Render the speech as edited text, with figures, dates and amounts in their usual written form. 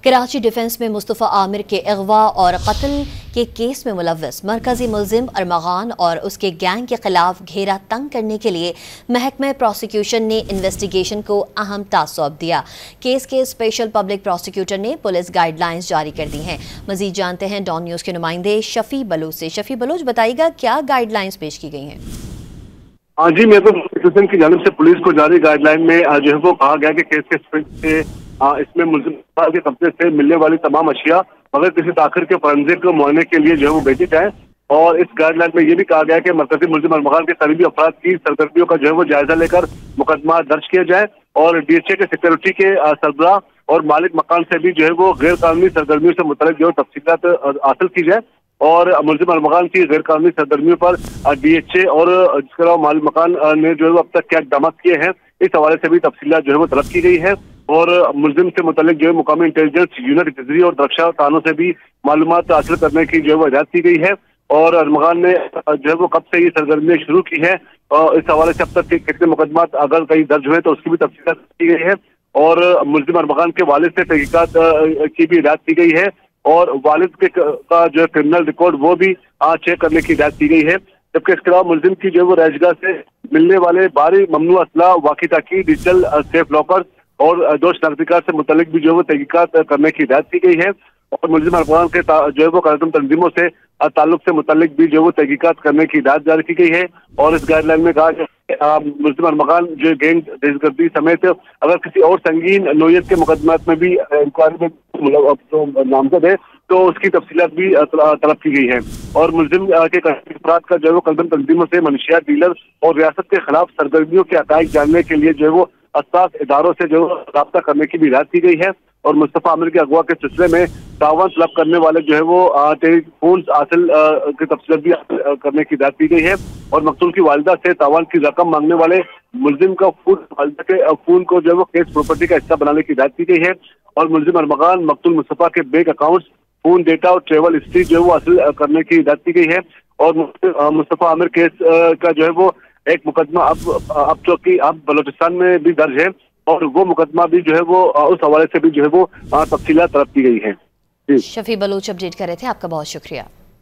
Karachi defence में मुस्तफ़ा आमिर के अगवा और कत्ल के केस में मुलव्वस मरकजी मुलजिम अरमगान और उसके गैंग के खिलाफ घेरा तंग करने के लिए महकमे प्रोसिक्यूशन ने इन्वेस्टिगेशन को अहम टास्क सौंप दिया। केस के स्पेशल पब्लिक प्रोसिक्यूटर ने पुलिस गाइडलाइंस जारी कर दी हैं। मजीद जानते हैं डॉन न्यूज़ के नुमाइंदे शफी बलूच से। शफी बलूच, बताइएगा क्या गाइडलाइंस पेश की गई हैं? हाँ जी, मेरे प्रोसिक्यूशन की जानिब से पुलिस को जारी गाइडलाइन में जो है वो कहा गया कि केस के इसमें मुलजिम के कब्जे से मिलने वाली तमाम अशिया बगैर किसी ताखिर के फोरेंसिक मुआयने के लिए जो है वो भेजी जाए। और इस गाइडलाइन में ये भी कहा गया कि मरकजी मुलजिम अरमगान के करीबी अफराद की सरगर्मियों का जो है वो जायजा लेकर मुकदमा दर्ज किया जाए और DHA के सिक्योरिटी के सरबराह और मालिक मकान से भी जो है वो गैर कानूनी सरगर्मियों से मुतल्लिक जो तफसीलात हासिल की जाए और मुलजिम अरमगान की गैर कानूनी सरगर्मियों पर DHA और इसके अलावा मालिक मकान ने जो है वो अब तक क्या इक़दाम किए हैं, इस हवाले से भी तफसीलात जो है वो तलब की गई है। और मुलजिम से मुतल्लिक जो है मुकामी इंटेलिजेंस यूनिट टिजरी और रक्षा थानों से भी मालूमात हासिल करने की जो है वो हिदायत की गई है। और अरमगान ने जो है वो कब से ये सरगर्मियां शुरू की है और इस हवाले से अब तक कितने मुकदमात अगर कहीं दर्ज हुए तो उसकी भी तफसीलात की गई है। और मुलजिम अरमगान के वालिद से तहकीकात की भी हिदायत की गई है और वालिद का जो है क्रिमिनल रिकॉर्ड वो भी चेक करने की हिदायत की गई है। जबकि इसके अलावा मुलजिम की जो है वो रहजगाह से मिलने वाले भारी ममनू असला, वाकी टाकी, डिजिटल सेफ लॉकर और दोष नकदीकार से मुतल्लिक भी जो है वो तहकीकात करने की हिदायत की गई है। और मुलजिम अरमगान के जो है वो कार्यक्रम तंजीमों से ताल्लुक से मुतल्लिक भी जो है वो तहकीकात करने की हिदायत जारी की गई है। और इस गाइडलाइन में कहा गया मुलजिम अरमगान जो गैंग दहशतगर्दी समेत अगर किसी और संगीन नोयत के मुकदमात में भी इंक्वायरी में नामजद है तो उसकी तफसीलात भी तलब की गई है। और मुलजिम के अफराद का जो है वो कलदम तंजीमों से मनशियात डीलर और रियासत के खिलाफ सरगर्मियों के हक़ाइक़ जानने के लिए जो है वो हसास इदारों से जो राब्ता करने की भी हिदायत की गई है। और मुस्तफ़ा आमिर के अगवा के सिलसिले में तावन तलब करने वाले जो है वो टेलीफोन हासिल की तफसीलात भी करने की हिदायत की गई है। और मकतूल की वालिदा से तावन की रकम मांगने वाले मुलजिम का वालिदा के खून को जो है वो केस प्रॉपर्टी का हिस्सा बनाने की हिदायत की गई है। और मुलजिम अरमगान मकतूल मुस्तफ़ा के बैंक अकाउंट्स, फोन डेटा और ट्रेवल हिस्ट्री जो है वो हासिल करने की हिदायत की गई है। और मुस्तफ़ा आमिर केस का जो है वो एक मुकदमा अब चूंकि अब बलोचिस्तान में भी दर्ज है और वो मुकदमा भी जो है वो उस हवाले से भी जो है वो तफसीलात तलब की गई है। शफी बलूच अपडेट कर रहे थे, आपका बहुत शुक्रिया।